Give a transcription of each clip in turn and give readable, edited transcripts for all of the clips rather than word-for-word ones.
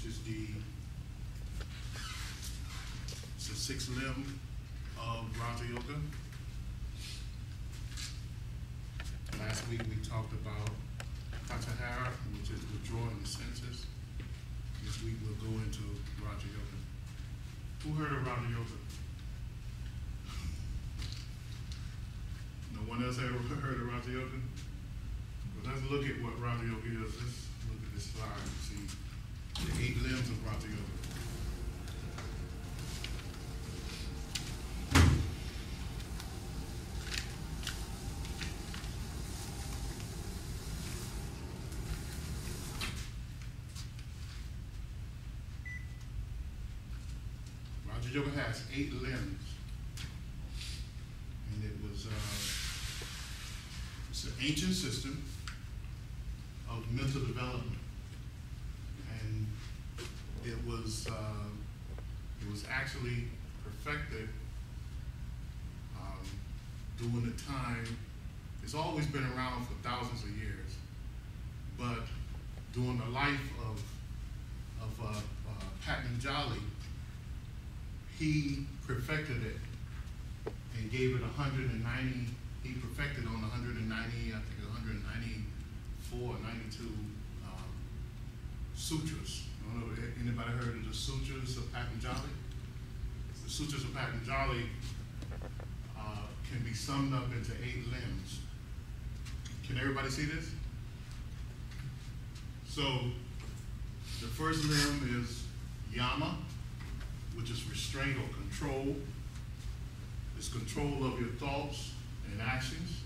which is it's the sixth limb of Raja Yoga. Last week we talked about Pratyahara, which is withdrawing the senses. This week we'll go into Raja Yoga. Who heard of Raja Yoga? No one else ever heard of Raja Yoga? Well, let's look at what Raja Yoga is. Let's look at this slide and see the 8 limbs of Raja Yoga. Raja Yoga has 8 limbs, and it's an ancient system of mental development, and it was actually perfected during the time. It's always been around for thousands of years, but during the life of Patanjali, he perfected it and gave it 190. He perfected on 190, I think 194 or 92 sutras. I don't know, anybody heard of the sutras of Patanjali? The sutras of Patanjali can be summed up into 8 limbs. Can everybody see this? So the first limb is yama, which is restraint or control. It's control of your thoughts and actions.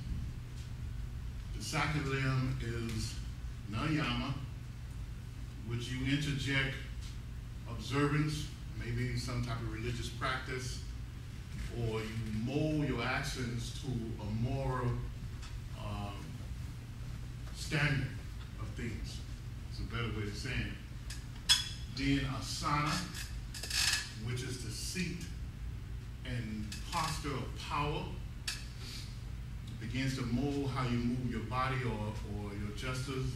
The second limb is niyama, which you interject observance, maybe some type of religious practice, or you mold your actions to a moral standard of things. It's a better way of saying it. Then asana, which is the seat and posture of power. It begins to mold how you move your body or your gestures.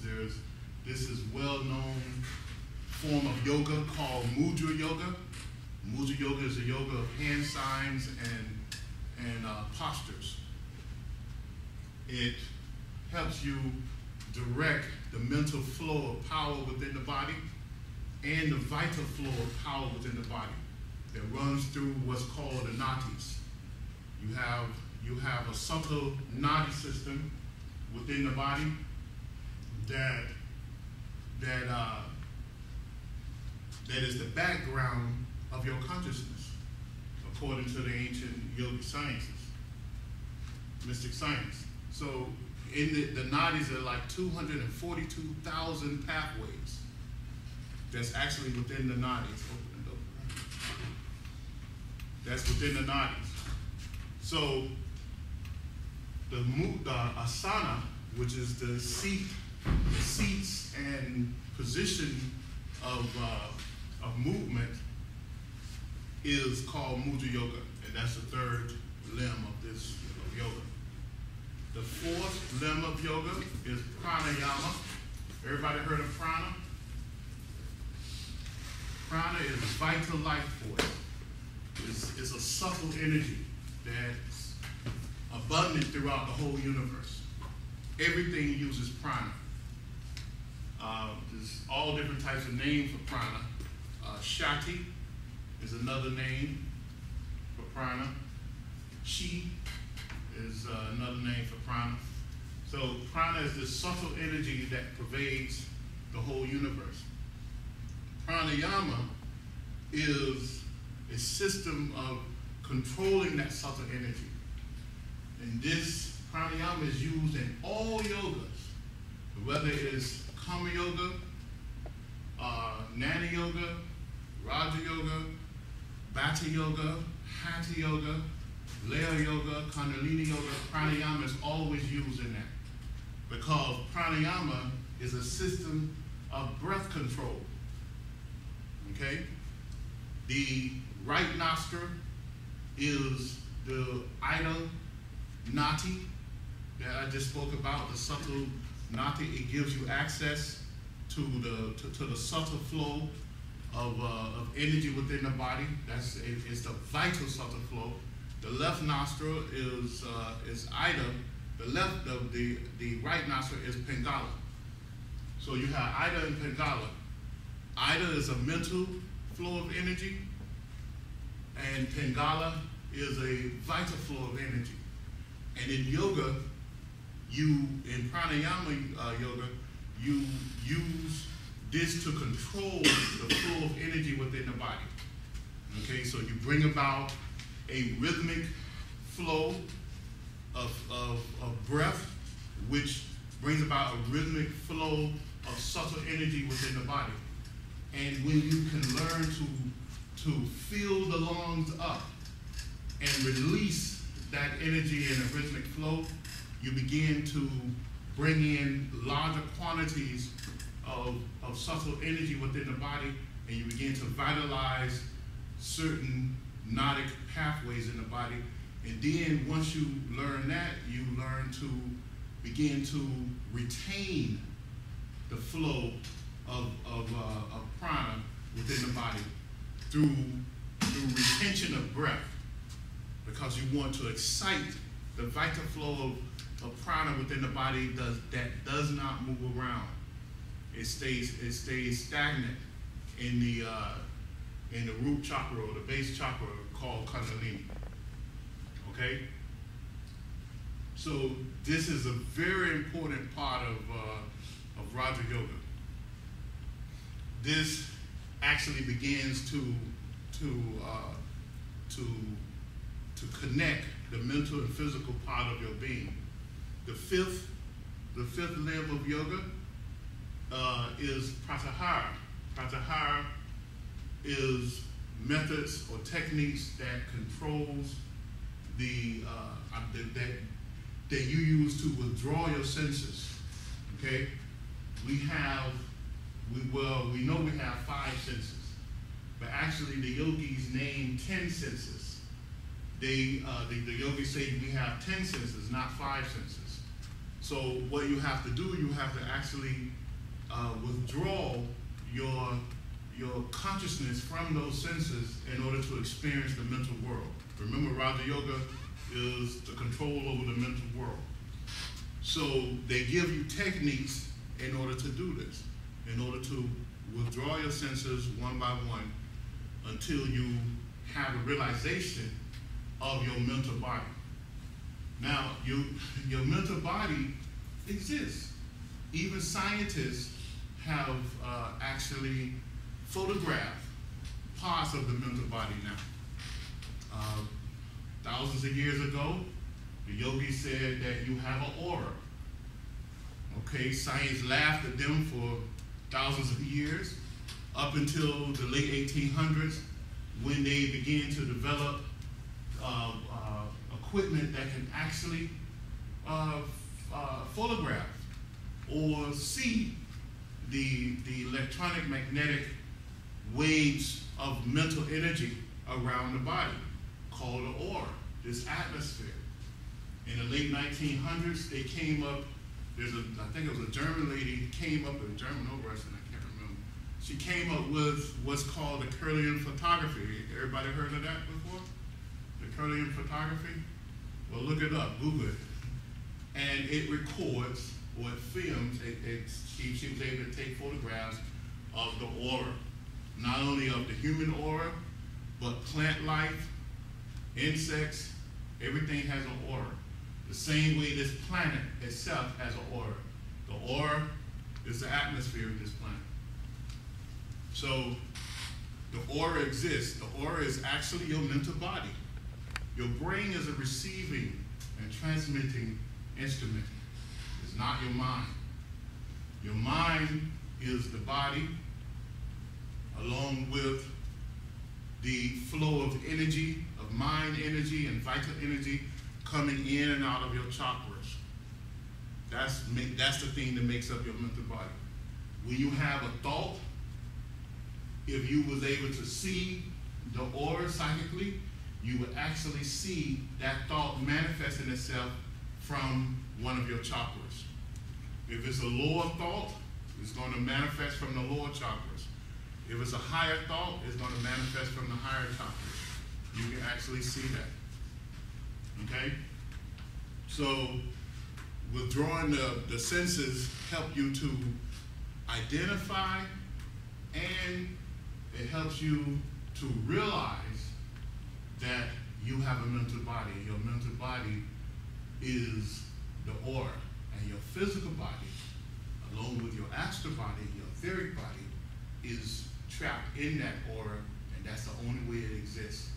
This is well-known form of yoga called mudra yoga. Mudra yoga is a yoga of hand signs and postures. It helps you direct the mental flow of power within the body and the vital flow of power within the body that runs through what's called the nadis. You have a subtle nadi system within the body that is the background of your consciousness, according to the ancient yogic sciences, mystic science. So in the nadis are like 242,000 pathways that's actually within the nadis. That's within the nadis. So the asana, which is the seats and position of movement, is called mudra yoga, and that's the third limb of this yoga. The fourth limb of yoga is pranayama. Everybody heard of prana? Prana is vital life force. It's a subtle energy that's abundant throughout the whole universe. Everything uses prana. There's all different types of names for prana. Shakti is another name for prana. Chi is another name for prana. So prana is the subtle energy that pervades the whole universe. Pranayama is a system of controlling that subtle energy. And this pranayama is used in all yogas, whether it's Kama yoga, Jnana yoga, Raja yoga, Bhakti yoga, Hatha yoga, Laya yoga, Kundalini yoga. Pranayama is always used in that, because pranayama is a system of breath control. Okay? The right nostril is the Ida Nati that I just spoke about, the subtle Nati. It gives you access to the subtle flow of energy within the body. It's the vital subtle flow. The left nostril is Ida. The right nostril is Pingala. So you have Ida and Pingala. Ida is a mental flow of energy, and Pingala is a vital flow of energy. And in yoga, in Pranayama yoga, you use this to control the flow of energy within the body. Okay, so you bring about a rhythmic flow of breath, which brings about a rhythmic flow of subtle energy within the body. And when you can learn to fill the lungs up and release that energy in a rhythmic flow, you begin to bring in larger quantities of subtle energy within the body, and you begin to vitalize certain notic pathways in the body. And then once you learn that, you learn to begin to retain the flow of prana within the body through retention of breath, because you want to excite the vital flow of prana within the body that does not move around. It stays stagnant in the root chakra or the base chakra called Kundalini. Okay? So this is a very important part of Raja Yoga. This actually begins to connect the mental and physical part of your being. The fifth limb of yoga is pratyahara. Pratyahara is methods or techniques that controls that you use to withdraw your senses. Okay, we know we have 5 senses, but actually the yogis name 10 senses. The yogis say we have 10 senses, not 5 senses. So what you have to do, you have to actually withdraw your consciousness from those senses in order to experience the mental world. Remember, Raja Yoga is the control over the mental world. So they give you techniques in order to do this, in order to withdraw your senses one by one until you have a realization of your mental body. Now, your mental body exists. Even scientists have actually photographed parts of the mental body now. Thousands of years ago, the yogis said that you have an aura. Okay, science laughed at them for thousands of years, up until the late 1800s, when they began to develop equipment that can actually photograph or see the electronic magnetic waves of mental energy around the body, called an aura, this atmosphere. In the late 1900s, they came up, I think it was a German lady, came up, a German or Russian, I can't remember. She came up with what's called the Kirlian Photography. Everybody heard of that before? The Kirlian Photography? Well, look it up, Google it. And it records, or it films, she was able to take photographs of the aura, not only of the human aura, but plant life, insects, everything has an aura. The same way this planet itself has an aura. The aura is the atmosphere of this planet. So the aura exists. The aura is actually your mental body. Your brain is a receiving and transmitting instrument. It's not your mind. Your mind is the body, along with the flow of energy, of mind energy and vital energy coming in and out of your chakras. That's the thing that makes up your mental body. When you have a thought, if you was able to see the aura psychically, you would actually see that thought manifesting itself from one of your chakras. If it's a lower thought, it's going to manifest from the lower chakras. If it's a higher thought, it's going to manifest from the higher topic. You can actually see that. Okay? So, withdrawing the senses help you to identify, and it helps you to realize that you have a mental body. Your mental body is the aura, and your physical body, along with your astral body, your etheric body, is trapped in that aura, and that's the only way it exists.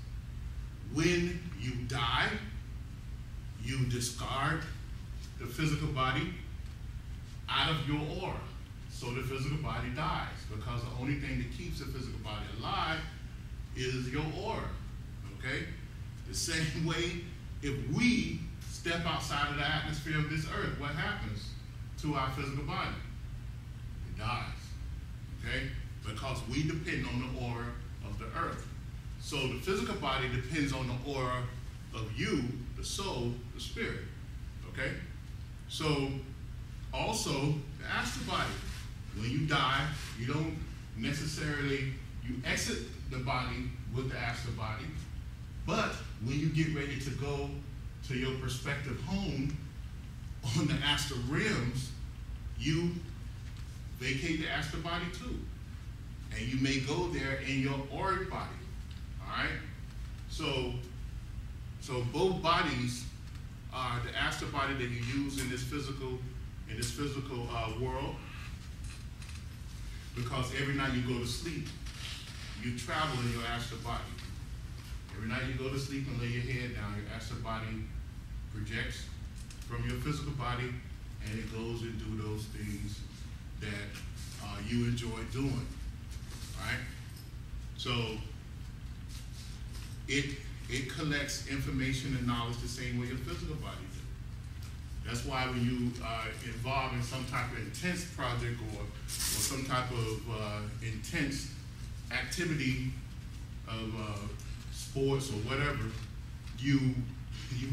When you die, you discard the physical body out of your aura. So the physical body dies, because the only thing that keeps the physical body alive is your aura, okay? The same way, if we step outside of the atmosphere of this earth, what happens to our physical body? It dies, okay? Because we depend on the aura of the earth. So the physical body depends on the aura of you, the soul, the spirit, okay? So also, the astral body, when you die, you don't necessarily, you exit the body with the astral body, but when you get ready to go to your prospective home on the astral realms, you vacate the astral body too. And you may go there in your auric body, all right? So both bodies are the astral body that you use in this physical world, because every night you go to sleep, you travel in your astral body. Every night you go to sleep and lay your head down, your astral body projects from your physical body, and it goes and do those things that you enjoy doing, right? So it collects information and knowledge the same way your physical body does. That's why when you are involved in some type of intense project or some type of intense activity of sports or whatever, you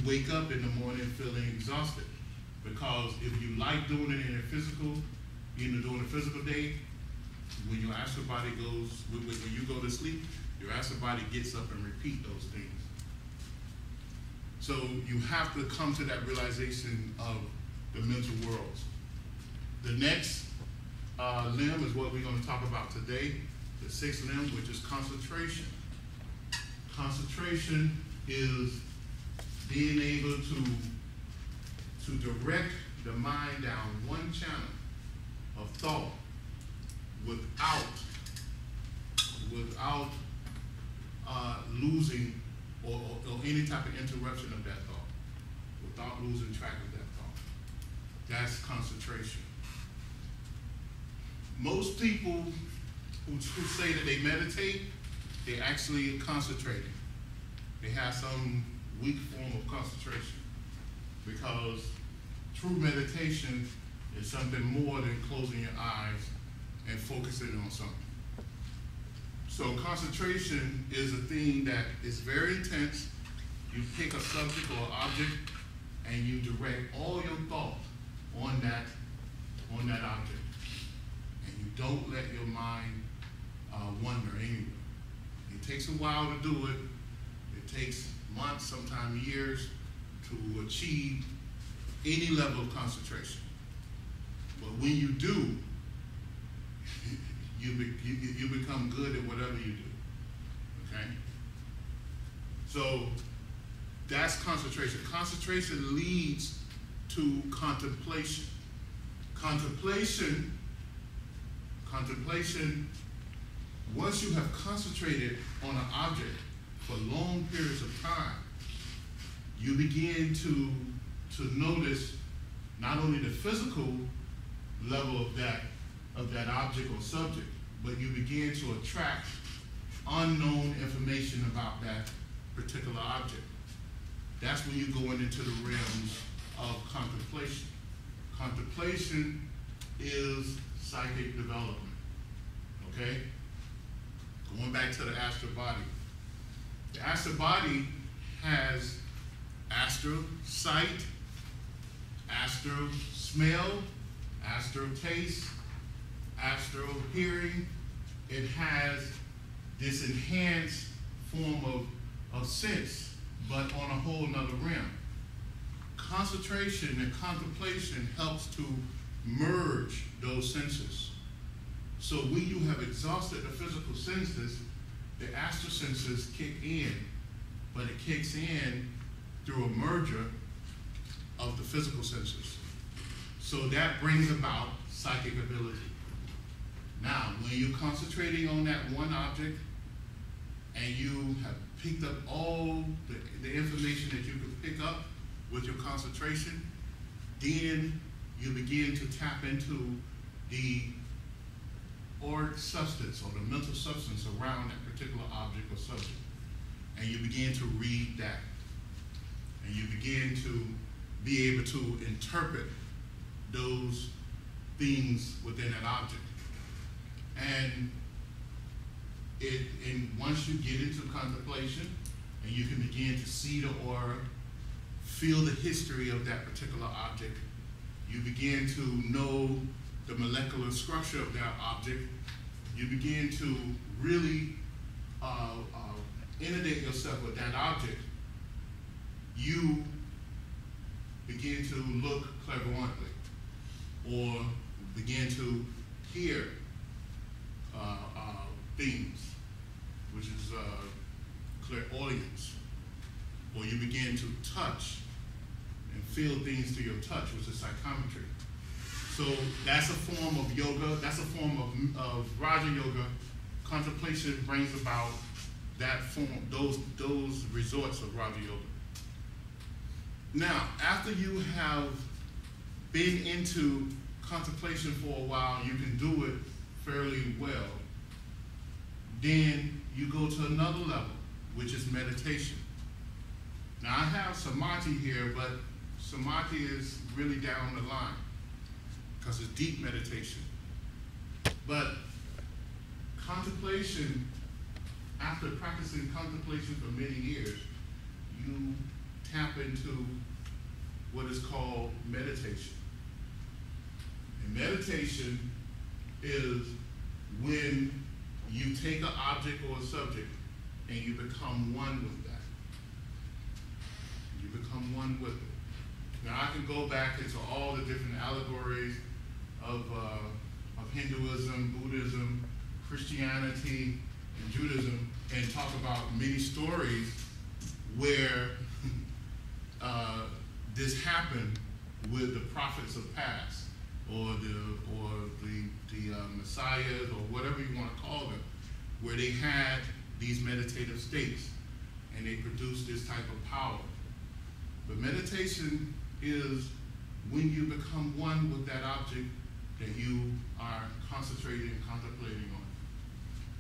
wake up in the morning feeling exhausted. Because if you like doing it in a physical, during a physical day, when your astral body goes, when you go to sleep, your astral body gets up and repeat those things. So you have to come to that realization of the mental worlds. The next limb is what we're going to talk about today, the sixth limb, which is concentration. Concentration is being able to direct the mind down one channel of thought without losing or any type of interruption of that thought, without losing track of that thought. That's concentration. Most people who say that they meditate, they actually concentrating. They have some weak form of concentration, because true meditation is something more than closing your eyes and focusing on something. So concentration is a thing that is very intense. You pick a subject or object and you direct all your thought on that object. And you don't let your mind wander anywhere. It takes a while to do it. It takes months, sometimes years, to achieve any level of concentration. But when you do, you become good at whatever you do, okay? So that's concentration. Concentration leads to contemplation. Contemplation, once you have concentrated on an object for long periods of time, you begin to notice not only the physical level of that object or subject, but you begin to attract unknown information about that particular object. That's when you're going into the realms of contemplation. Contemplation is psychic development, okay? Going back to the astral body. The astral body has astral sight, astral smell, astral taste, astral hearing. it has this enhanced form of sense, but on a whole nother realm. Concentration and contemplation helps to merge those senses. So when you have exhausted the physical senses, the astral senses kick in, but it kicks in through a merger of the physical senses. So that brings about psychic ability. Now, when you're concentrating on that one object and you have picked up all the information that you can pick up with your concentration, then you begin to tap into the auric substance or the mental substance around that particular object or subject. And you begin to read that. And you begin to be able to interpret those things within that object. And once you get into contemplation and you can begin to see the aura, feel the history of that particular object, you begin to know the molecular structure of that object, you begin to really inundate yourself with that object, you begin to look clairvoyantly or begin to hear things, which is clairaudience, or you begin to touch and feel things through your touch, which is psychometry. So that's a form of yoga, that's a form of Raja Yoga. Contemplation brings about that form, those resorts of Raja Yoga. Now, after you have been into contemplation for a while, you can do it fairly well. Then you go to another level, which is meditation. Now, I have samadhi here, but samadhi is really down the line because it's deep meditation. But contemplation, after practicing contemplation for many years, you tap into what is called meditation. And meditation is when you take an object or a subject and you become one with that. You become one with it. Now I can go back into all the different allegories of Hinduism, Buddhism, Christianity, and Judaism, and talk about many stories where this happened with the prophets of past, or the messiahs, or whatever you want to call them, where they had these meditative states and they produced this type of power. But meditation is when you become one with that object that you are concentrating and contemplating on.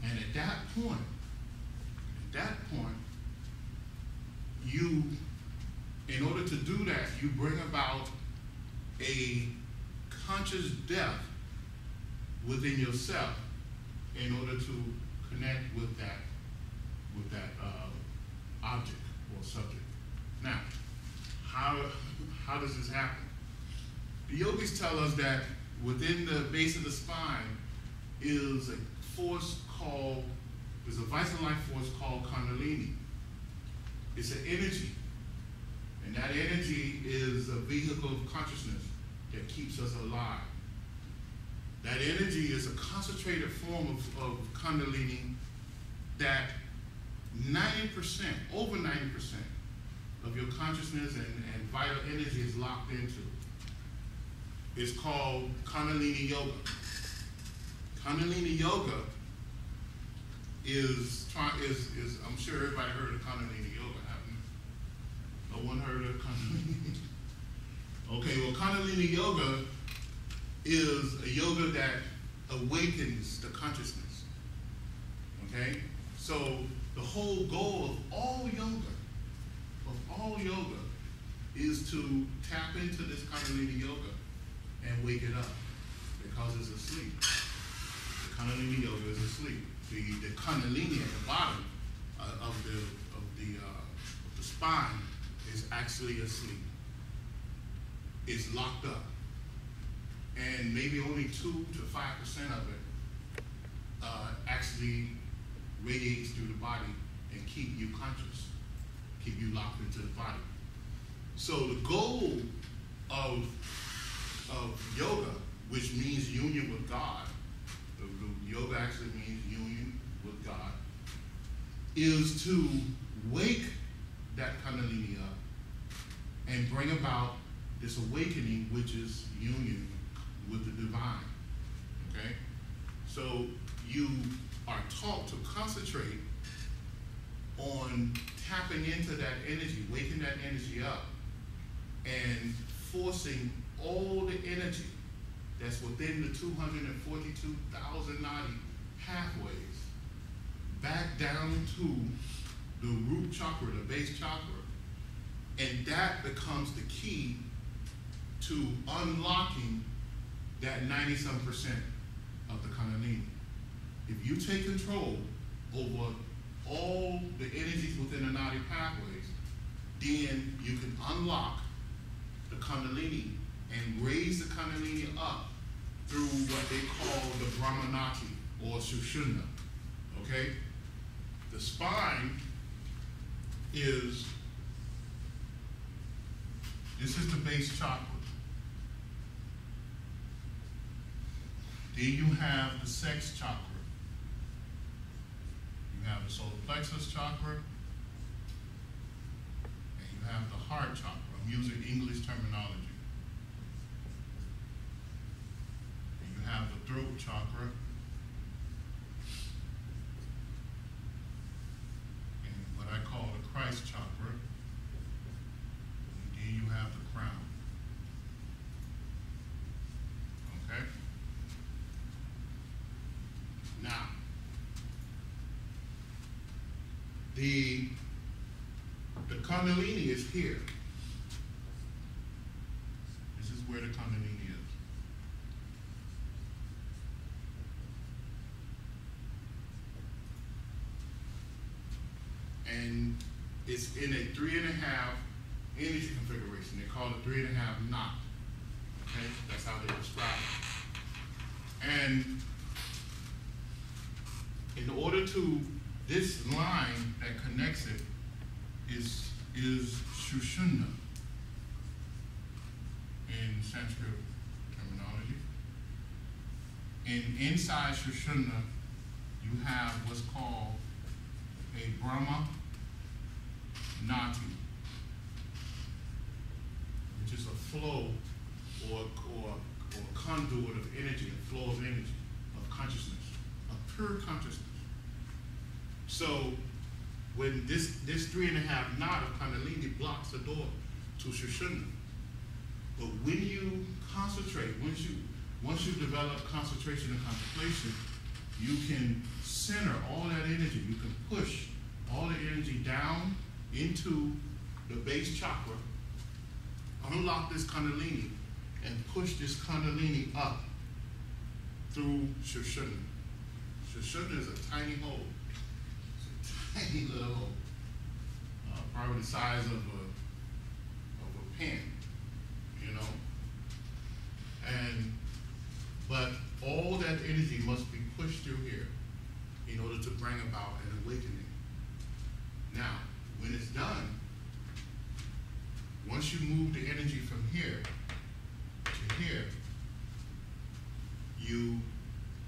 And at that point, you, in order to do that, you bring about a conscious depth within yourself in order to connect with that object or subject. Now, how does this happen? The yogis tell us that within the base of the spine is a force called, there's a vital life force called Kundalini. It's an energy, and that energy is a vehicle of consciousness that keeps us alive. That energy is a concentrated form of Kundalini that 90%, over 90% of your consciousness and vital energy is locked into. It's called Kundalini Yoga. Kundalini Yoga is I'm sure everybody heard of Kundalini Yoga, haven't you? No one heard of Kundalini? Okay, well, Kundalini Yoga is a yoga that awakens the consciousness. Okay? So the whole goal of all yoga is to tap into this Kundalini Yoga and wake it up because it's asleep. The Kundalini Yoga is asleep. The Kundalini at the bottom of the spine is actually asleep. It's locked up. And maybe only 2 to 5% of it actually radiates through the body and keep you conscious, keep you locked into the body. So the goal of yoga, which means union with God, the yoga actually means union with God, is to wake that Kundalini up and bring about this awakening, which is union with the divine. Okay? So you are taught to concentrate on tapping into that energy, waking that energy up, and forcing all the energy that's within the 242,000 nadi pathways back down to the root chakra, the base chakra, and that becomes the key to unlocking that 97% of the Kundalini. If you take control over all the energies within the nadi pathways, then you can unlock the Kundalini and raise the Kundalini up through what they call the Brahmanati or Sushumna. Okay? The spine is, this is the base chakra. Then you have the sex chakra. You have the solar plexus chakra, and you have the heart chakra. I'm using English terminology. And you have the throat chakra, and what I call the Christ chakra, and then you have the crown. Okay? Now, the Kundalini is here. This is where the Kundalini is. And it's in a 3.5 energy configuration. They call it 3.5 knot. Okay? That's how they describe it. And in order to, this line that connects it is Sushumna in Sanskrit terminology. And inside Sushumna, you have what's called a Brahma Nati, which is a flow or conduit of energy, a flow of energy, of consciousness, of pure consciousness. So when this 3.5 knot of Kundalini blocks the door to Sushumna. But when you concentrate, once you develop concentration and contemplation, you can center all that energy. You can push all the energy down into the base chakra, unlock this Kundalini, and push this Kundalini up through Sushumna. Sushumna is a tiny hole. Tiny little hole, probably the size of a pen, you know. But all that energy must be pushed through here in order to bring about an awakening. Now, when it's done, once you move the energy from here to here,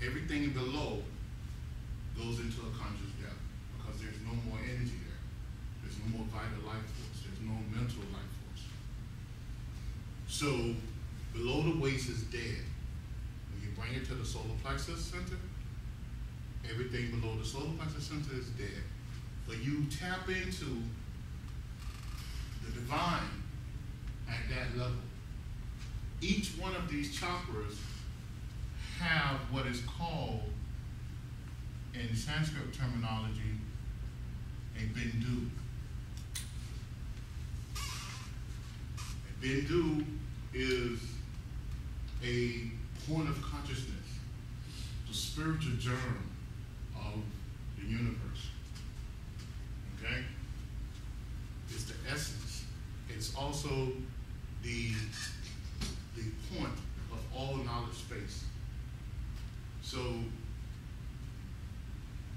everything below goes into a conscious depth. Because there's no more energy there. There's no more vital life force. There's no mental life force. So below the waist is dead. When you bring it to the solar plexus center, everything below the solar plexus center is dead. But you tap into the divine at that level. Each one of these chakras have what is called, in Sanskrit terminology, a bindu. A bindu is a point of consciousness, the spiritual germ of the universe. Okay? It's the essence. It's also the point of all knowledge space. So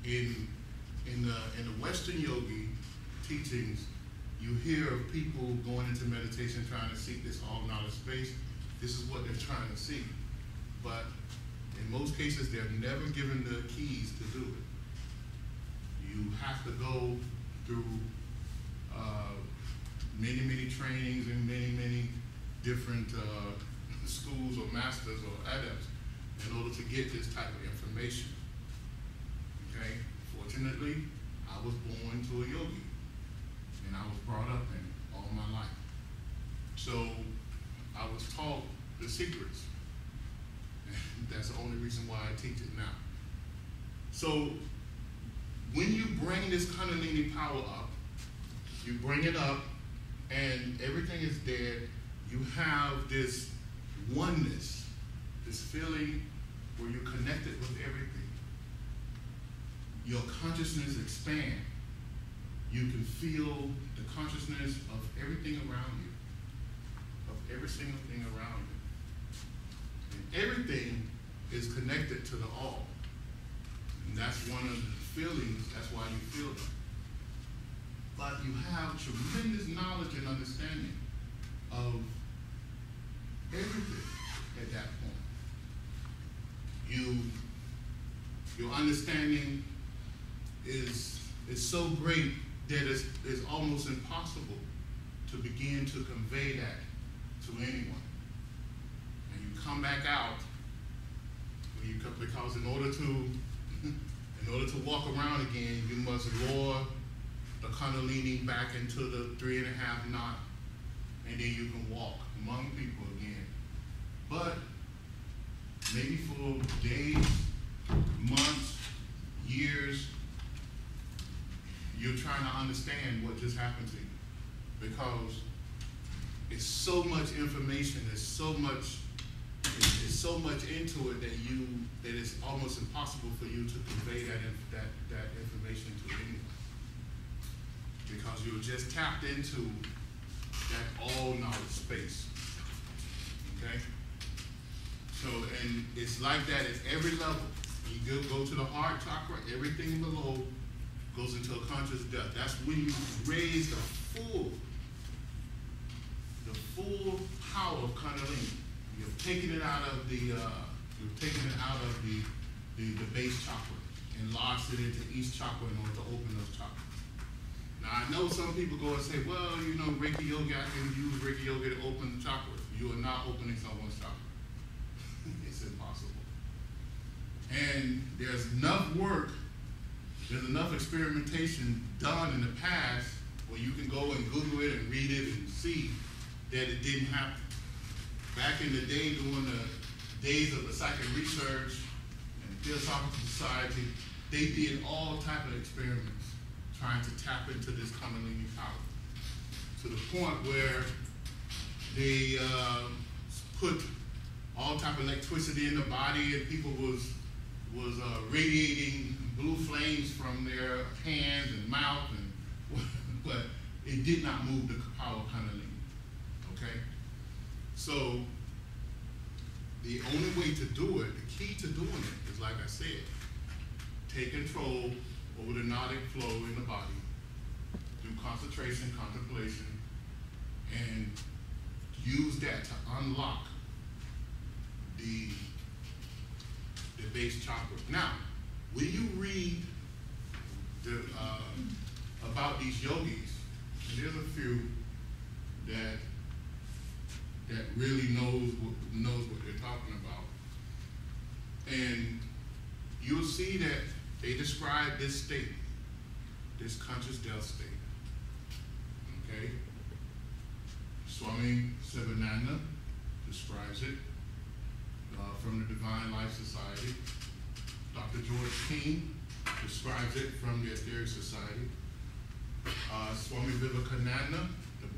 in the Western yogi teachings, you hear of people going into meditation trying to seek this all-knowledge space. This is what they're trying to seek. But in most cases, they're never given the keys to do it. You have to go through many trainings and many different schools or masters or adepts in order to get this type of information. Okay? Fortunately, I was born to a yogi, and I was brought up in it all my life. So I was taught the secrets. That's the only reason why I teach it now. So when you bring this Kundalini power up, you bring it up, and everything is there. You have this oneness, this feeling where you're connected with everything. Your consciousness expands. You can feel the consciousness of everything around you, of every single thing around you. And everything is connected to the all. And that's one of the feelings, that's why you feel them. But you have tremendous knowledge and understanding of everything at that point. Your understanding is so great that it's almost impossible to begin to convey that to anyone. And you come back out, because in order to walk around again, you must lower the Kundalini back into the 3.5 knot, and then you can walk among people again. But maybe for days, months, years, you're trying to understand what just happened to you, because it's so much information, there's so much into it that it's almost impossible for you to convey that information to anyone, because you're just tapped into that all knowledge space. Okay? So, and it's like that at every level. You go to the heart chakra, everything below goes into a conscious death. That's when you raise the full power of Kundalini. You've taken it out of the base chakra and lodged it into each chakra in order to open those chakras. Now I know some people go and say, well, Reiki Yoga, I can use Reiki Yoga to open the chakras. You are not opening someone's chakra. It's impossible. And there's enough work, there's enough experimentation done in the past where you can go and Google it and read it and see that it didn't happen. Back in the day, during the days of the psychic research and the Philosophical Society, they did all type of experiments trying to tap into this Kundalini power, to the point where they put all type of electricity in the body, and people was radiating blue flames from their hands and mouth, but it did not move the power of Kundalini. Okay? So the only way to do it, the key to doing it is, like I said, take control over the notic flow in the body through concentration, contemplation, and use that to unlock the base chakra. Now, when you read about these yogis, and there's a few that really knows what they're talking about, and you'll see that they describe this state, this conscious death state. Okay? Swami Sivananda describes it from the Divine Life Society. Dr. George King describes it from the Etheric Society. Swami Vivekananda,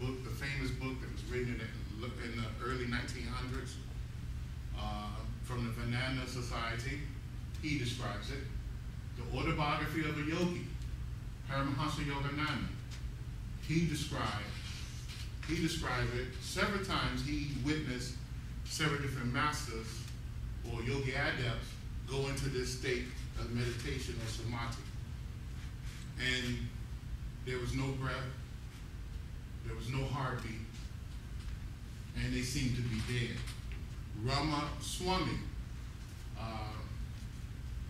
the famous book that was written in the early 1900s, from the Vinanda Society, he describes it. The autobiography of a yogi, Paramahansa Yogananda, he described it several times. He witnessed several different masters or yogi adepts go into this state of meditation or samadhi. and there was no breath, there was no heartbeat, and they seemed to be dead. Ramaswamy,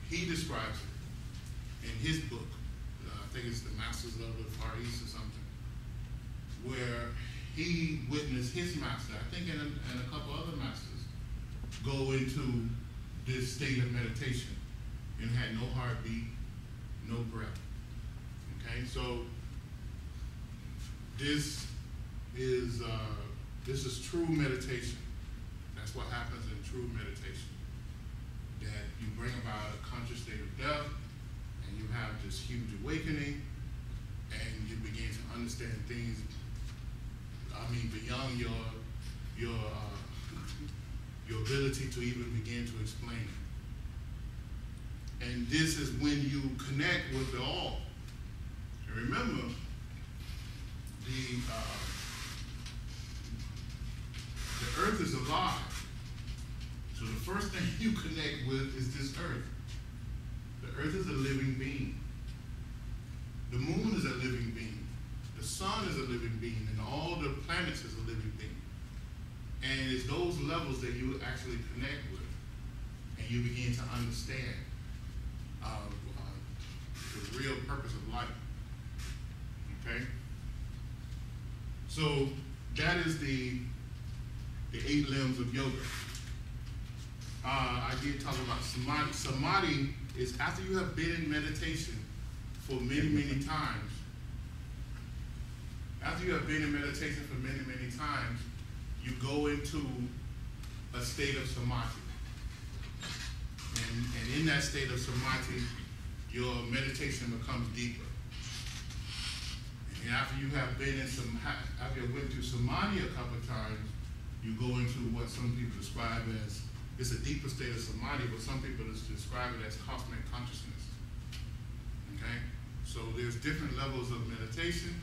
he describes it in his book, I think it's The Masters of the Far East or something, where he witnessed his master, I think and a couple other masters, go into this state of meditation and had no heartbeat, no breath. Okay, so this is true meditation. That's what happens in true meditation. That you bring about a conscious state of death, and you have this huge awakening, and you begin to understand things, beyond your ability to even begin to explain it. And this is when you connect with the all. And remember, the earth is alive. So the first thing you connect with is this earth. The earth is a living being. The moon is a living being. The sun is a living being, and all the planets is a living being. And it's those levels that you actually connect with, and you begin to understand the real purpose of life. Okay? So that is the 8 limbs of yoga. I did talk about samadhi. Samadhi is after you have been in meditation for many, many times. After you have been in meditation for many, many times, you go into a state of samadhi. And in that state of samadhi, your meditation becomes deeper. And after you have been in after you went through samadhi a couple of times, you go into what some people describe as, it's a deeper state of samadhi, but some people describe it as cosmic consciousness. Okay? So there's different levels of meditation,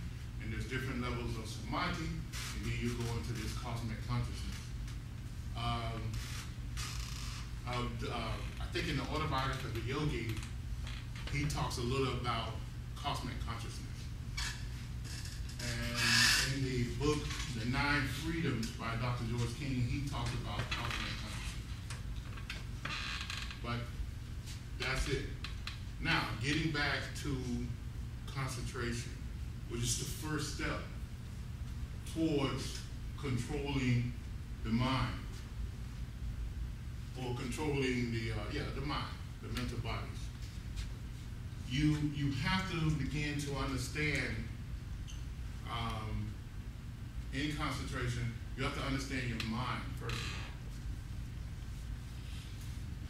and there's different levels of samadhi, and then you go into this cosmic consciousness. I think in the autobiography of the yogi, he talks a little about cosmic consciousness. And in the book, The 9 Freedoms by Dr. George King, he talks about cosmic consciousness. But that's it. Now, getting back to concentration, which is the first step towards controlling the mind, or controlling the mind, the mental bodies. You have to begin to understand, in concentration, you have to understand your mind first of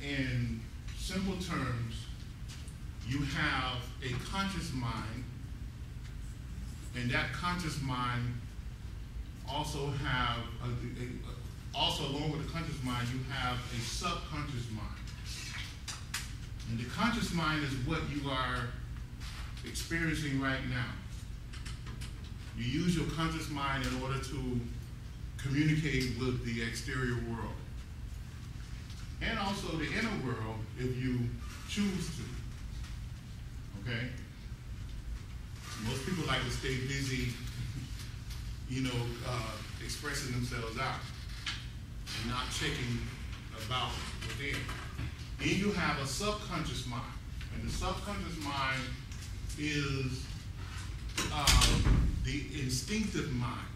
all. In simple terms, you have a conscious mind, and that conscious mind also have also along with the conscious mind, you have a subconscious mind. And the conscious mind is what you are experiencing right now. You use your conscious mind in order to communicate with the exterior world, and also the inner world if you choose to. Okay? Most people like to stay busy, expressing themselves out and not checking about within. Then you have a subconscious mind, and the subconscious mind is the instinctive mind.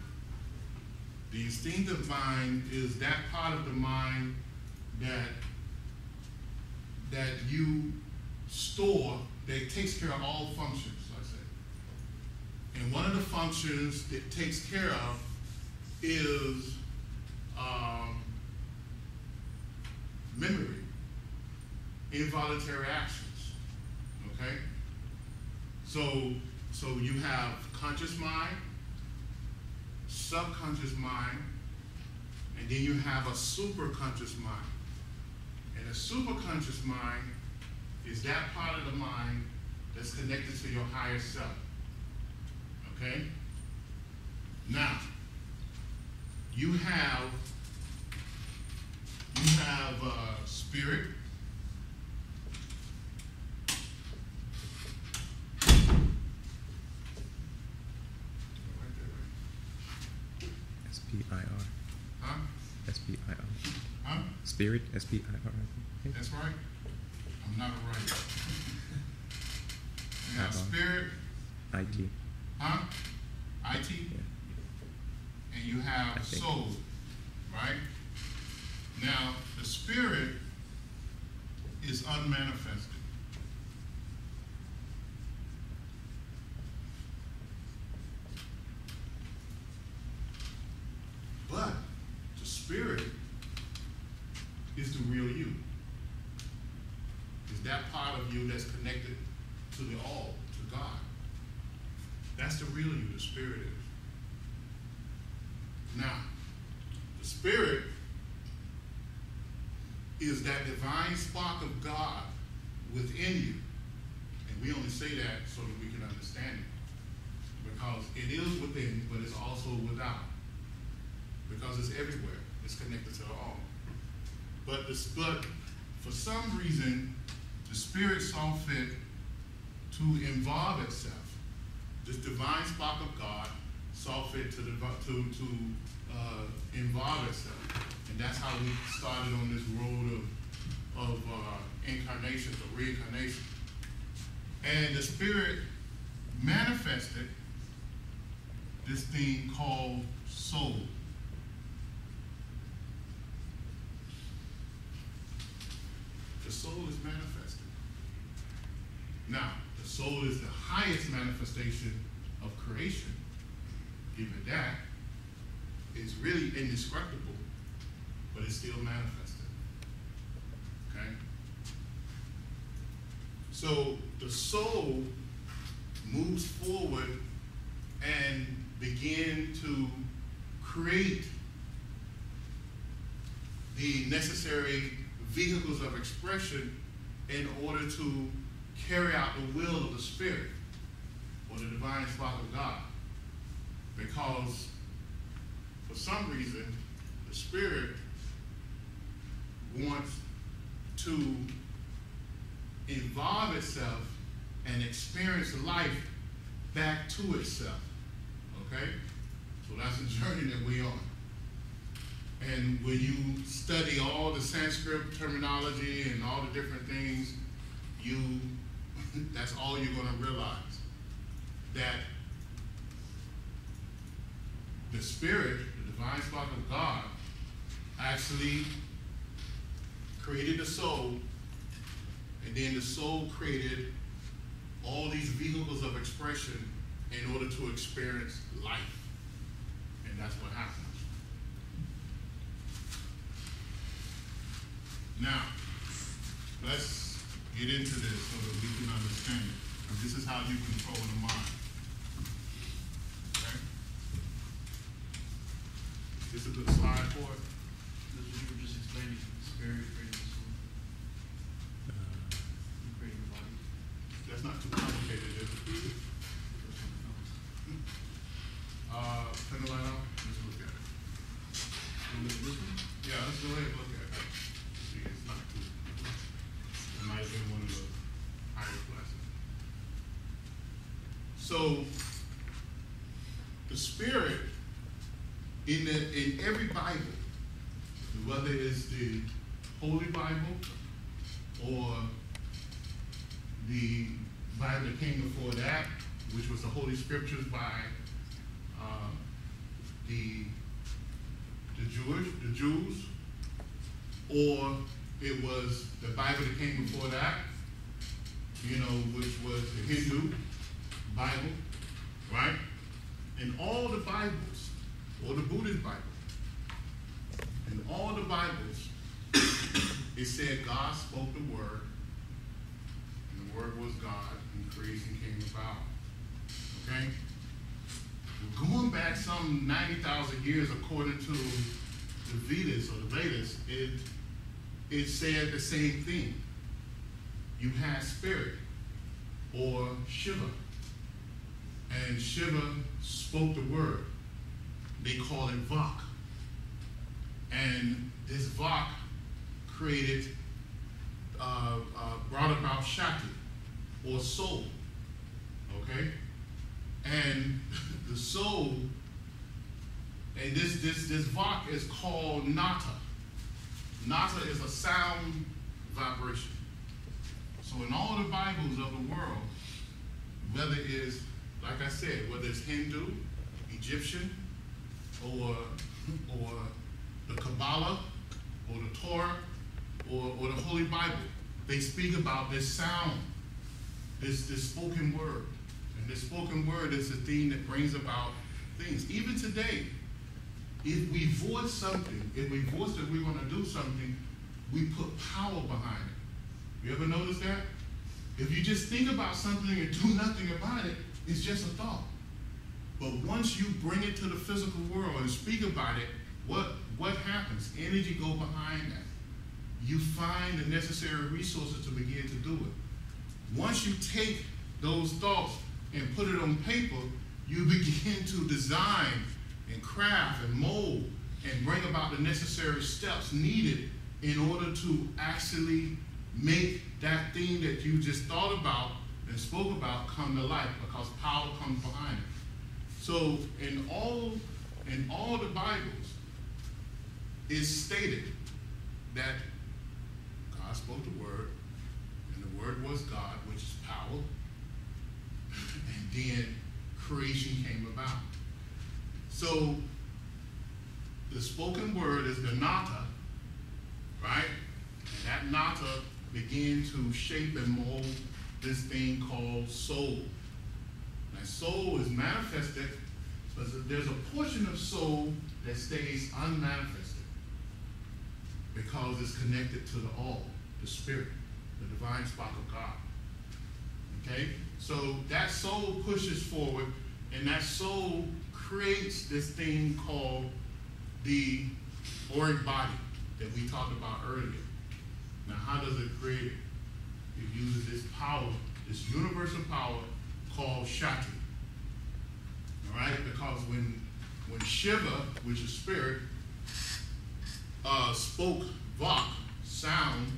The instinctive mind is that part of the mind that you store, that takes care of all functions, let's say. And one of the functions that takes care of is memory, involuntary actions. Okay? So you have conscious mind, subconscious mind, and then you have a superconscious mind. And a superconscious mind is that part of the mind that's connected to your higher self. Okay? Now, you have spirit, S-P-I-R. Huh? Spirit, S-P-I-R. That's right. I'm not a writer. You have spirit. I-T. Huh? I-T? Yeah. And you have soul, right? Now, the spirit is unmanifested. But the spirit is the real you. Is that part of you that's connected to the all, to God. That's the real you, the spirit is. Now, the spirit is that divine spark of God within you. And we only say that so that we can understand it. Because it is within, but it's also without. Because it's everywhere. It's connected to the all. But for some reason, the spirit saw fit to involve itself. This divine spark of God saw fit to involve itself. And that's how we started on this road of incarnations or reincarnation. And the spirit manifested this thing called soul. The soul is manifested. Now, the soul is the highest manifestation of creation. Even that is really indestructible, but it's still manifested. Okay? So the soul moves forward and begin to create the necessary vehicles of expression in order to carry out the will of the spirit or the divine spark of God. Because for some reason, the spirit wants to involve itself and experience life back to itself. Okay? So that's the journey that we're on. And when you study all the Sanskrit terminology and all the different things, that's all you're going to realize. That the spirit, the divine spark of God, actually created the soul, and then the soul created all these vehicles of expression in order to experience life. And that's what happens. Now, let's get into this so that we can understand it. And this is how you control the mind. Okay? This is a good slide for it. That's what you were just explaining. Spirit creating the soul. Creating the body. That's not too complicated, is it? Turn the light on. Let's look at it. This one? Yeah, let's go ahead and look at it. See, it's not too. It might have been one of the higher classes. So, the spirit in every Bible, whether it's the Holy Bible or the Bible that came before that, which was the Holy Scriptures by the Jews, or it was the Bible that came before that, which was the Hindu Bible, right? In all the Bibles, or the Buddhist Bible, in all the Bibles, it said God spoke the word, and the word was God, and creation came about. Okay? Going back some 90,000 years, according to the Vedas or the Vedas, it said the same thing. You had spirit, or Shiva, and Shiva spoke the word. They call it Vak. And this Vak created, brought about Shakti, or soul. Okay? And the soul, and this Vak is called Nata. Nata is a sound vibration. So in all the Bibles of the world, whether it is, like I said, whether it's Hindu, Egyptian, or the Kabbalah, or the Torah, or the Holy Bible, they speak about this sound, this spoken word. And this spoken word is the thing that brings about things. Even today, if we voice something, if we voice that we're going to do something, we put power behind it. You ever notice that? If you just think about something and do nothing about it, it's just a thought. But once you bring it to the physical world and speak about it, what happens? Energy go behind that. You find the necessary resources to begin to do it. Once you take those thoughts and put it on paper, you begin to design and craft and mold and bring about the necessary steps needed in order to actually make that thing that you just thought about and spoke about come to life, because power comes behind it. So in all the Bibles, it's stated that God spoke the word, and the word was God, which is power, and then creation came about. So the spoken word is the nata, right? And that nata began to shape and mold this thing called soul. Now soul is manifested, but there's a portion of soul that stays unmanifested because it's connected to the all, the spirit, the divine spark of God. Okay? So that soul pushes forward, and that soul creates this thing called the auric body that we talked about earlier. Now, how does it create it? It uses this power, this universal power called Shakti. All right? Because when Shiva, which is spirit, spoke Vak, sound,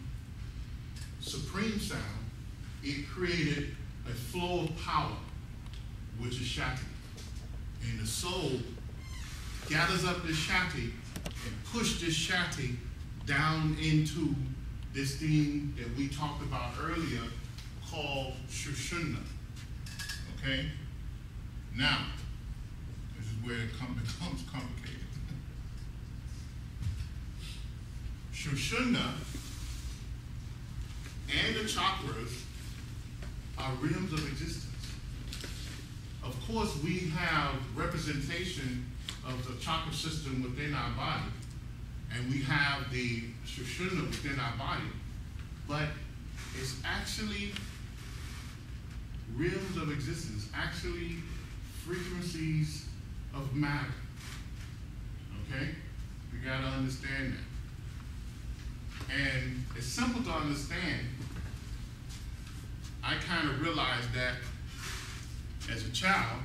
supreme sound, it created a flow of power, which is Shakti. And the soul gathers up this Shakti and pushes this Shakti down into this thing that we talked about earlier called Shushuna. Okay? Now, this is where it becomes complicated. Shushuna and the chakras are realms of existence. Of course, we have representation of the chakra system within our body, and we have the Shushuna within our body, but it's actually realms of existence, actually frequencies of matter. Okay? We gotta understand that. And it's simple to understand. I kind of realized that as a child,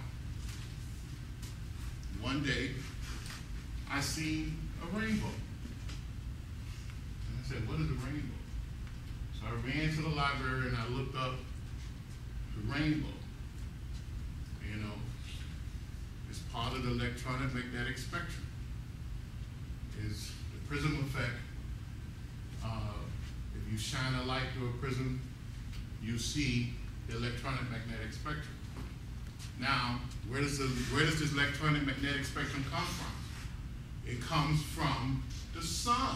one day, I seen a rainbow. And I said, what is a rainbow? So I ran to the library and I looked up the rainbow. You know, it's part of the electronic magnetic spectrum. It's the prism effect. If you shine a light through a prism, you see the electronic magnetic spectrum. Now, where does this electronic magnetic spectrum come from? It comes from the sun,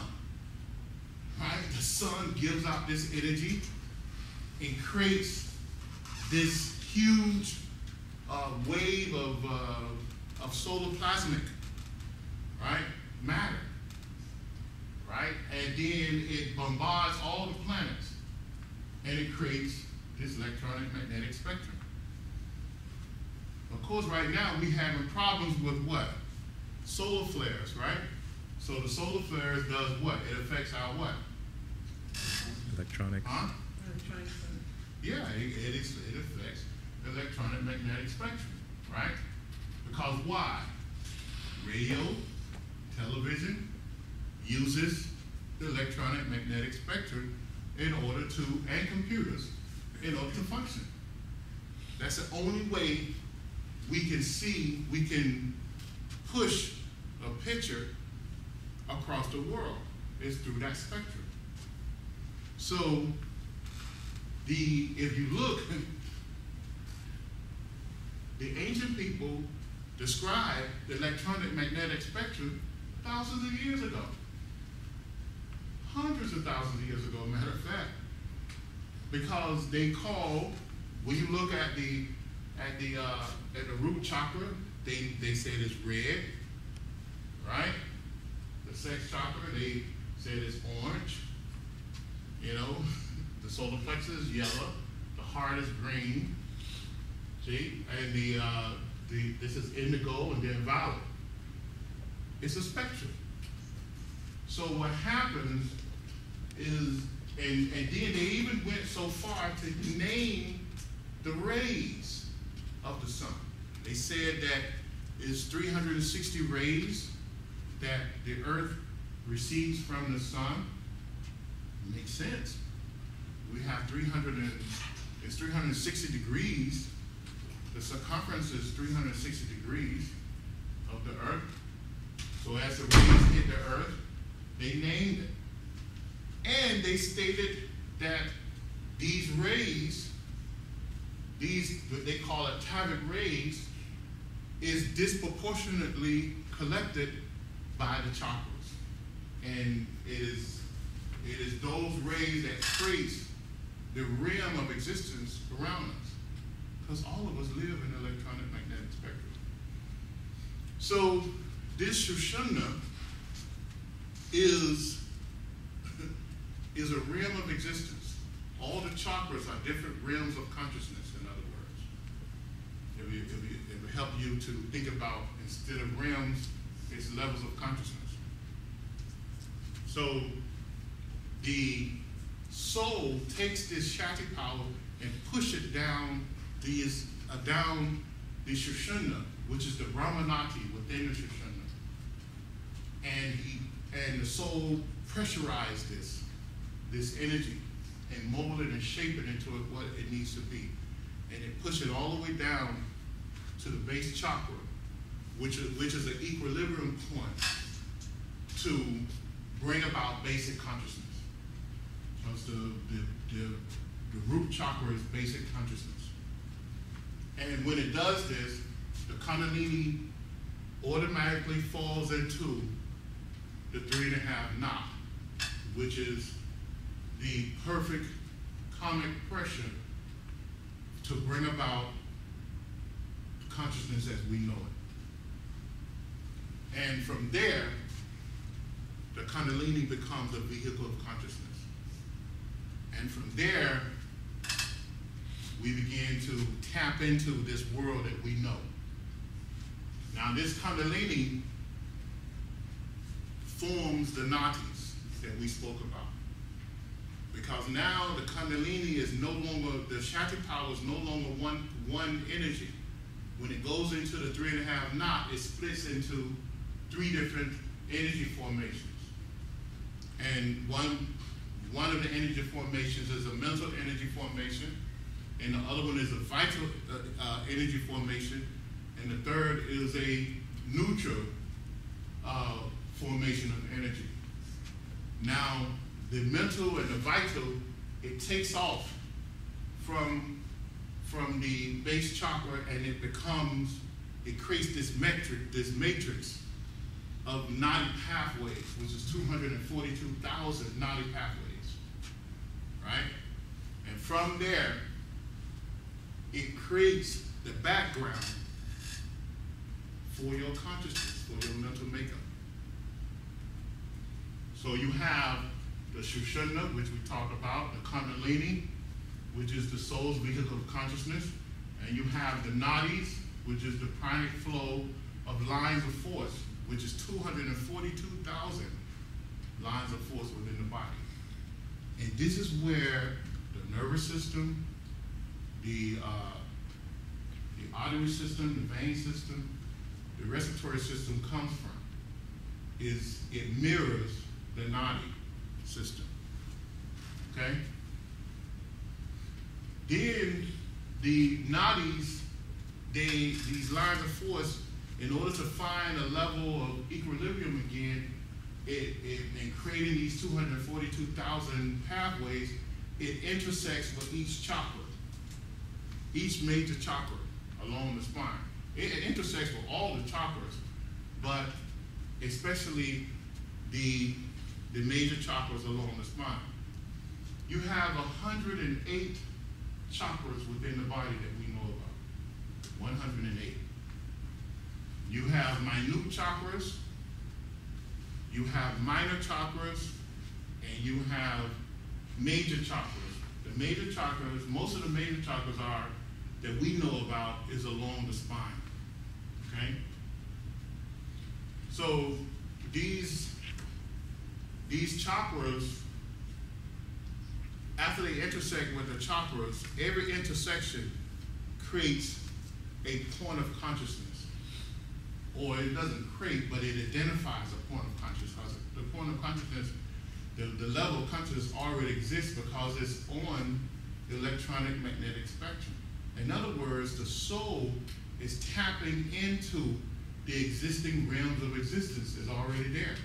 right? The sun gives out this energy and creates this huge wave of solar plasmic, right? Matter, right? And then it bombards all the planets, and it creates this electronic magnetic spectrum. Of course, right now we're having problems with what? Solar flares, right? So the solar flares does what? It affects our what? Electronics. Huh? Electronics. Yeah, it affects the electronic magnetic spectrum, right? Because why? Radio, television uses the electronic magnetic spectrum in order to, and computers, in order to function. That's the only way we can see, we can push a picture across the world, is through that spectrum. So if you look, the ancient people described the electromagnetic spectrum thousands of years ago. Hundreds of thousands of years ago, matter of fact. Because they call, when you look at the root chakra, they said it's red, right? The sex chakra, they said it's orange. You know, the solar plexus is yellow, the heart is green. See, and this is indigo and then violet. It's a spectrum. So what happens is, and then they even went so far to name the rays of the sun. They said that it's 360 rays that the earth receives from the sun. Makes sense. We have it's 360 degrees. The circumference is 360 degrees of the earth. So as the rays hit the earth, they named it. And they stated that these rays, what they call atavic rays, is disproportionately collected by the chakras. And it is those rays that trace the realm of existence around us. Because all of us live in the electronic magnetic spectrum. So this Shushumna is a realm of existence. All the chakras are different realms of consciousness, in other words. It will help you to think about, instead of realms, it's levels of consciousness. So the soul takes this Shakti power and push it down the Shushumna, which is the Brahmanati within the Shushumna. And the soul pressurized this energy and mold it and shape it into what it needs to be. And it pushes it all the way down to the base chakra, which is an equilibrium point to bring about basic consciousness. Because the root chakra is basic consciousness. And when it does this, the Kundalini automatically falls into the 3.5 knot, which is the perfect karmic pressure to bring about consciousness as we know it. And from there, the Kundalini becomes a vehicle of consciousness. And from there, we begin to tap into this world that we know. Now, this Kundalini forms the nadis that we spoke about. Because now the Kundalini is no longer, the Shakti power is no longer one energy. When it goes into the 3.5 knot, it splits into 3 different energy formations. And one of the energy formations is a mental energy formation, and the other one is a vital energy formation, and the third is a neutral formation of energy. Now, the mental and the vital, it takes off from the base chakra, and it creates this matrix of nadi pathways, which is 242,000 nadi pathways, right? And from there, it creates the background for your consciousness, for your mental makeup. So you have the Shushumna, which we talked about, the Kundalini, which is the soul's vehicle of consciousness, and you have the nadis, which is the pranic flow of lines of force, which is 242,000 lines of force within the body. And this is where the nervous system, the artery system, the vein system, the respiratory system comes from. It mirrors the nadi system. Okay? Then the nadis, these lines of force, in order to find a level of equilibrium again, in creating these 242,000 pathways, it intersects with each chakra, each major chakra along the spine. It intersects with all the chakras, but especially the major chakras along the spine. You have 108 chakras within the body that we know about. 108. You have minute chakras, you have minor chakras, and you have major chakras. The major chakras, most of the major chakras are, that we know about, is along the spine. Okay? So these chakras, after they intersect with the chakras, every intersection creates a point of consciousness. Or it doesn't create, but it identifies a point of consciousness. The point of consciousness, the level of consciousness already exists because it's on the electronic magnetic spectrum. In other words, the soul is tapping into the existing realms of existence is already there.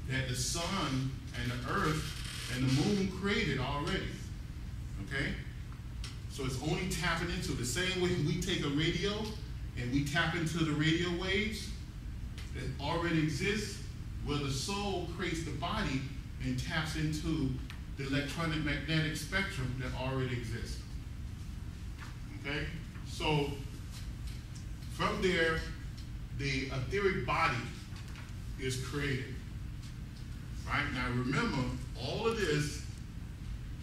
That the sun and the earth and the moon created already. Okay? So it's only tapping into the same way we take a radio and we tap into the radio waves that already exist, where the soul creates the body and taps into the electronic magnetic spectrum that already exists. Okay? So from there, the etheric body is created. Right? Now remember, all of this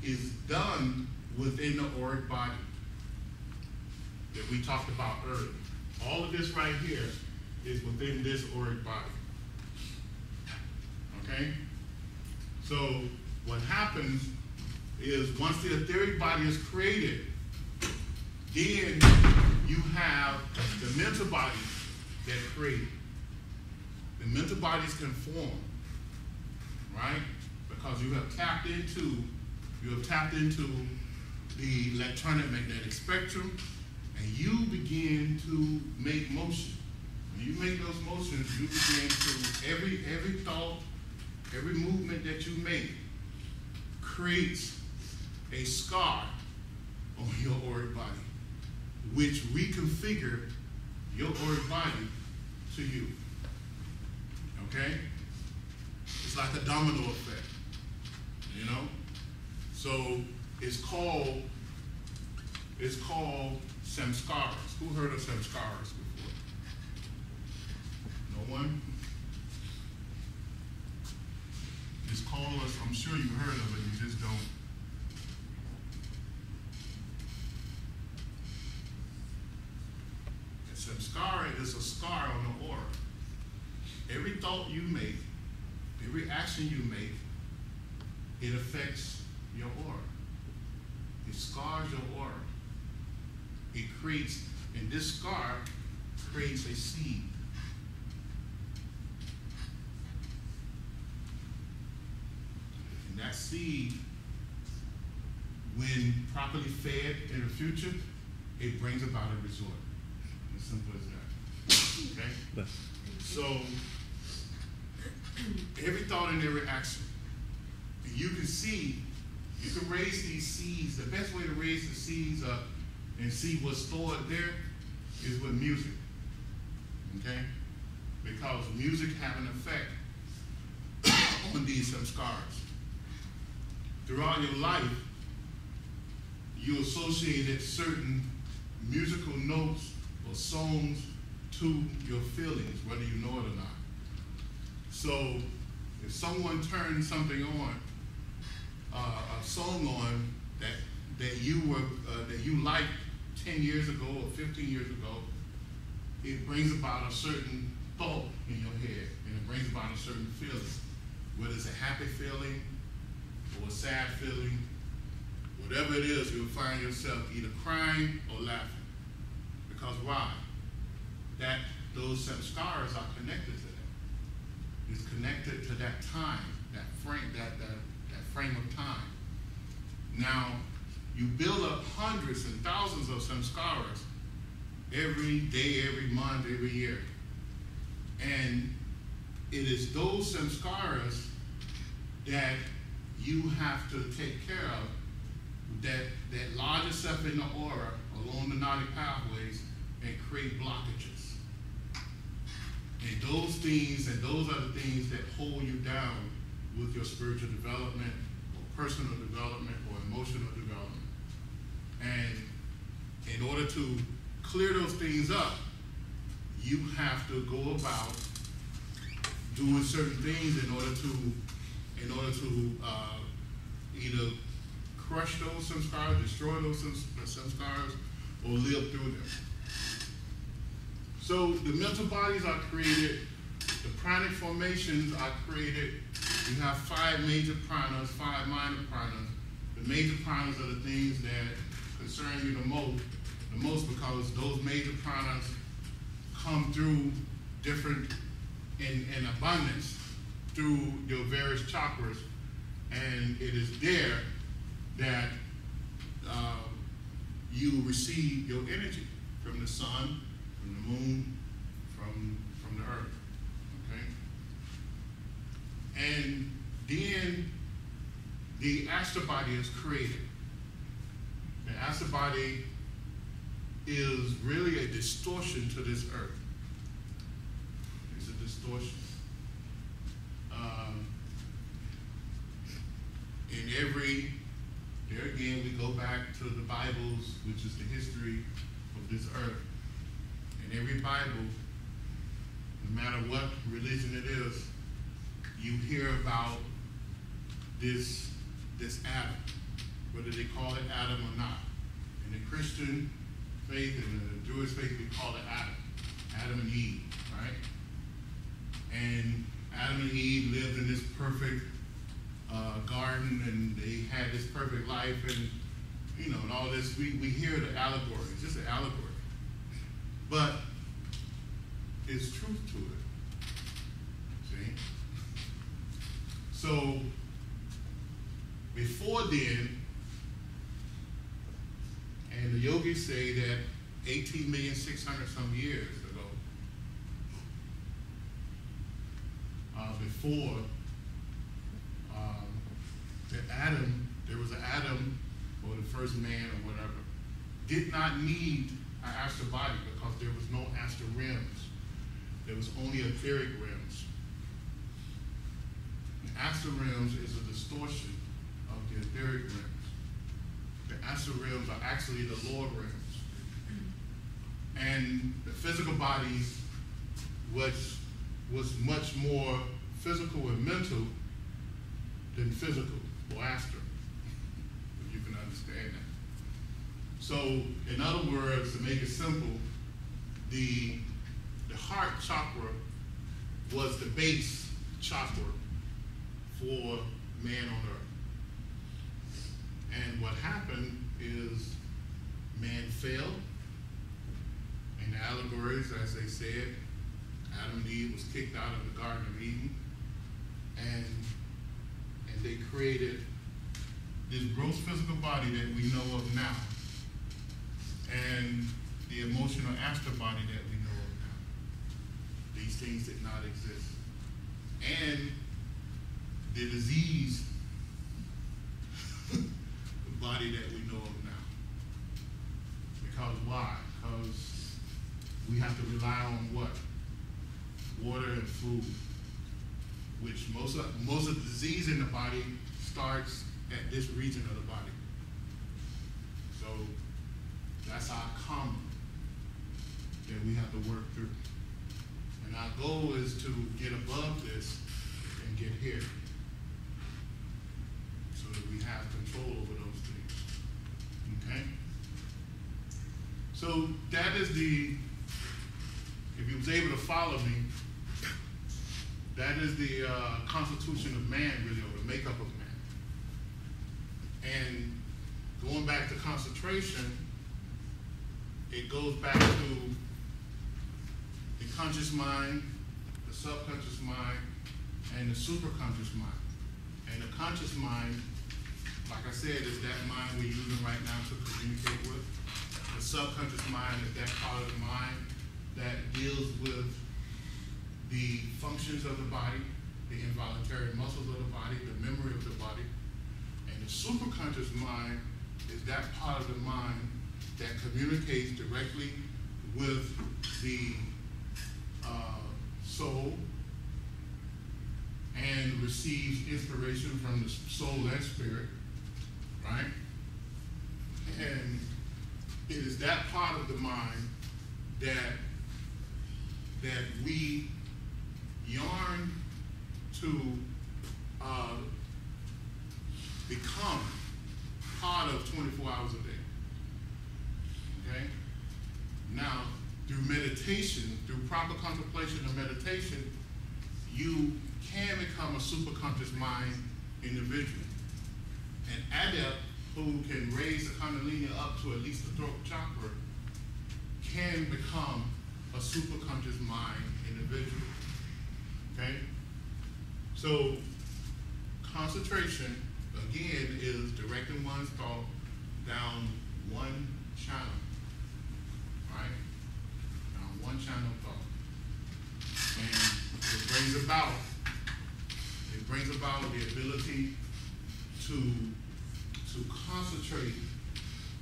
is done within the auric body that we talked about earlier. All of this right here is within this auric body. Okay? So what happens is once the etheric body is created, then you have the mental body that created. The mental bodies can form, right? Because you have tapped into the electronic magnetic spectrum, and you begin to make motion. When you make those motions, you begin to, every thought, every movement that you make creates a scar on your auric body, which reconfigure your auric body to you. Okay? It's like a domino effect, you know? So it's called samskaras. Who heard of samskaras before? No one? It's called, I'm sure you heard of it, you just don't. A samskara is a scar on the aura. Every thought you make, every action you make, it affects your aura. It scars your aura. It creates, and this scar creates a seed. And that seed, when properly fed in the future, it brings about a result. As simple as that. Okay? So, every thought and every action, and you can see, you can raise these seeds. The best way to raise the seeds up and see what's stored there is with music, okay? Because music have an effect on these samskaras. Throughout your life, you associated certain musical notes or songs to your feelings, whether you know it or not. So if someone turns something on, a song on that you liked 10 years ago or 15 years ago, it brings about a certain thought in your head, and it brings about a certain feeling. Whether it's a happy feeling or a sad feeling, whatever it is, you'll find yourself either crying or laughing. Because why? Those samskaras are connected to that. It's connected to that time, that frame of time. Now, you build up hundreds and thousands of samskaras every day, every month, every year. And it is those samskaras that you have to take care of, that lodge itself in the aura along the Nadi pathways and create blockages. And those things, and those are the things that hold you down with your spiritual development, or personal development, or emotional development. And in order to clear those things up, you have to go about doing certain things in order to either crush those samskaras, destroy those samskaras, or live through them. So the mental bodies are created, the pranic formations are created. You have 5 major pranas, 5 minor pranas. The major pranas are the things that concern you the most because those major pranas come through different, in abundance, through your various chakras, and it is there that you receive your energy from the sun, from the moon, from the earth, okay? And then the astral body is created. The astral body is really a distortion to this earth. It's a distortion. There again, we go back to the Bibles, which is the history of this earth. In every Bible, no matter what religion it is, you hear about this Adam, whether they call it Adam or not. In the Christian faith and the Jewish faith, we call it Adam and Eve, right? And Adam and Eve lived in this perfect garden, and they had this perfect life, and and all this. We hear the allegory. It's just an allegory, but it's truth to it. See? So before then, and the yogis say that 18,600,000 some years ago, before there was an Adam, or the first man or whatever, did not need an astral body because there was no astral realms. There was only etheric realms. The astral realms is a distortion of the etheric realms. The astral realms are actually the lower realms. And the physical bodies, which was much more physical and mental than physical or astral, if you can understand that. So, in other words, to make it simple, the heart chakra was the base chakra for man on earth. And what happened is man fell, and the allegories, as they said, Adam and Eve was kicked out of the Garden of Eden, and they created this gross physical body that we know of now, and the emotional astral body that we know of now. These things did not exist. And the disease body that we know of now. Because why? Because we have to rely on what? Water and food, which most of the disease in the body starts at this region of the body. So that's our karma that we have to work through. And our goal is to get above this and get here, so that we have control over those things. Okay? So that is if you was able to follow me, that is the constitution of man, really, or the makeup of man. And going back to concentration, it goes back to the conscious mind, the subconscious mind, and the superconscious mind. And the conscious mind, like I said, is that mind we're using right now to communicate with. The subconscious mind is that part of the mind that deals with the functions of the body, the involuntary muscles of the body, the memory of the body. And the superconscious mind is that part of the mind that communicates directly with the soul and receives inspiration from the soul and spirit, right? And it is that part of the mind that we yearn to become part of 24 hours a day. Okay? Now, through meditation, through proper contemplation and meditation, you can become a superconscious mind individual. An adept who can raise the Kundalini up to at least the throat chakra can become a superconscious mind individual. Okay? So, concentration, again, is directing one's thought down one channel. Right? Down one channel of thought. And it brings about the ability to concentrate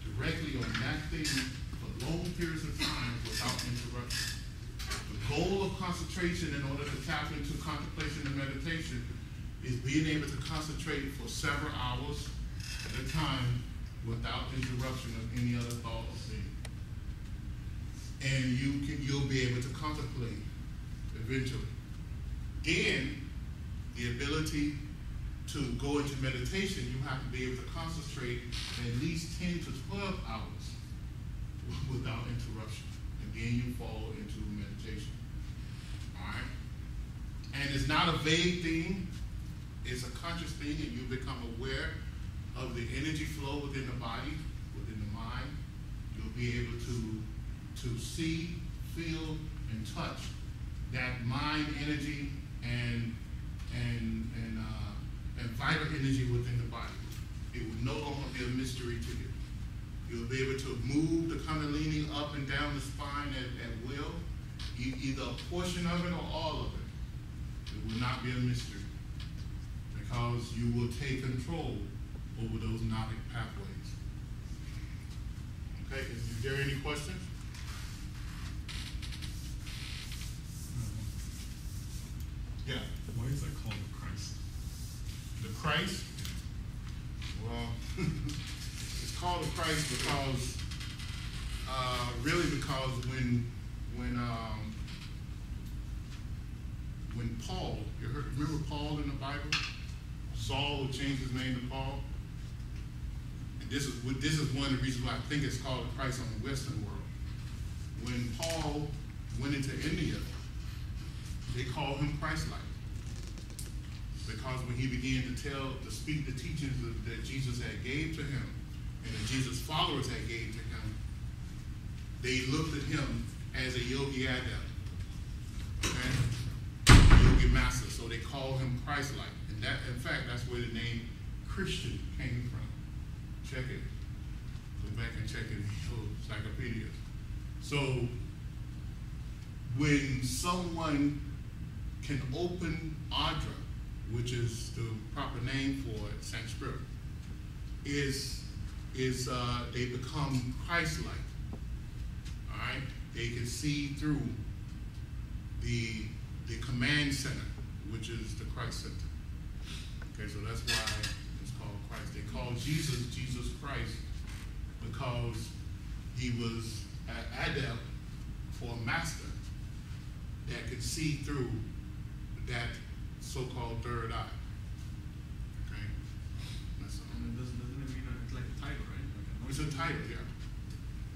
directly on that thing for long periods of time without interruption. The goal of concentration in order to tap into contemplation and meditation is being able to concentrate for several hours at a time without interruption of any other thought or thing. And you'll be able to contemplate eventually. Then the ability to go into meditation, you have to be able to concentrate at least 10 to 12 hours without interruption. And then you fall into meditation. All right? And it's not a vague thing. It's a conscious thing, and you become aware of the energy flow within the body, within the mind. You'll be able to see, feel, and touch that mind energy and vital energy within the body. It will no longer be a mystery to you. You'll be able to move the Kundalini up and down the spine at will, either a portion of it or all of it. It will not be a mystery because you will take control over those gnotic pathways. Okay, is there any questions? Yeah. Why is that called the Christ? The Christ? Well, it's called the Christ because, really because when Paul, remember Paul in the Bible? Saul would change his name to Paul. And this is one of the reasons why I think it's called the Christ on the Western world. When Paul went into India, they called him Christ-like. Because when he began to speak the teachings that Jesus had gave to him, and that Jesus' followers had gave to him, they looked at him as a yogi adept, okay? Yogi master, so they called him Christ-like. And that, in fact, that's where the name Christian came from. Check it. Go back and check it in your encyclopedia. So, when someone can open Adra, which is the proper name for it, Sanskrit, they become Christ-like. All right, they can see through the command center, which is the Christ center. Okay, so that's why it's called Christ. They call Jesus Christ because he was an adept for a master that could see through that so-called third eye. Okay? That's all. And doesn't it mean it's like a title, right? Like It's a title, yeah.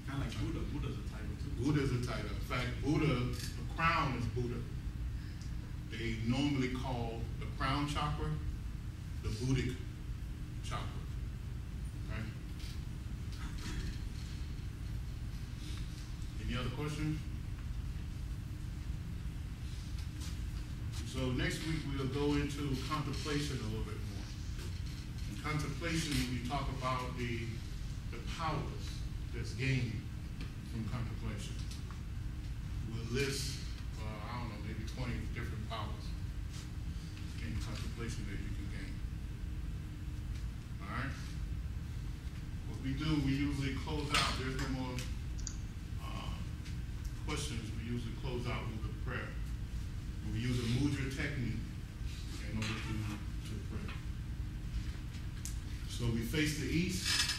kind of like Buddha. Buddha's a title too. Buddha's a title. In fact, Buddha, the crown is Buddha. They normally call the crown chakra the Buddhic chakra. Okay? Any other questions? So next week we'll go into contemplation a little bit more. In contemplation, we talk about the powers that's gained from contemplation. We'll list, I don't know, maybe 20 different powers in contemplation that you can gain. All right? What we do, we usually close out. There's no more questions. We usually close out with a prayer. We use a mudra technique in order to pray. So we face the east.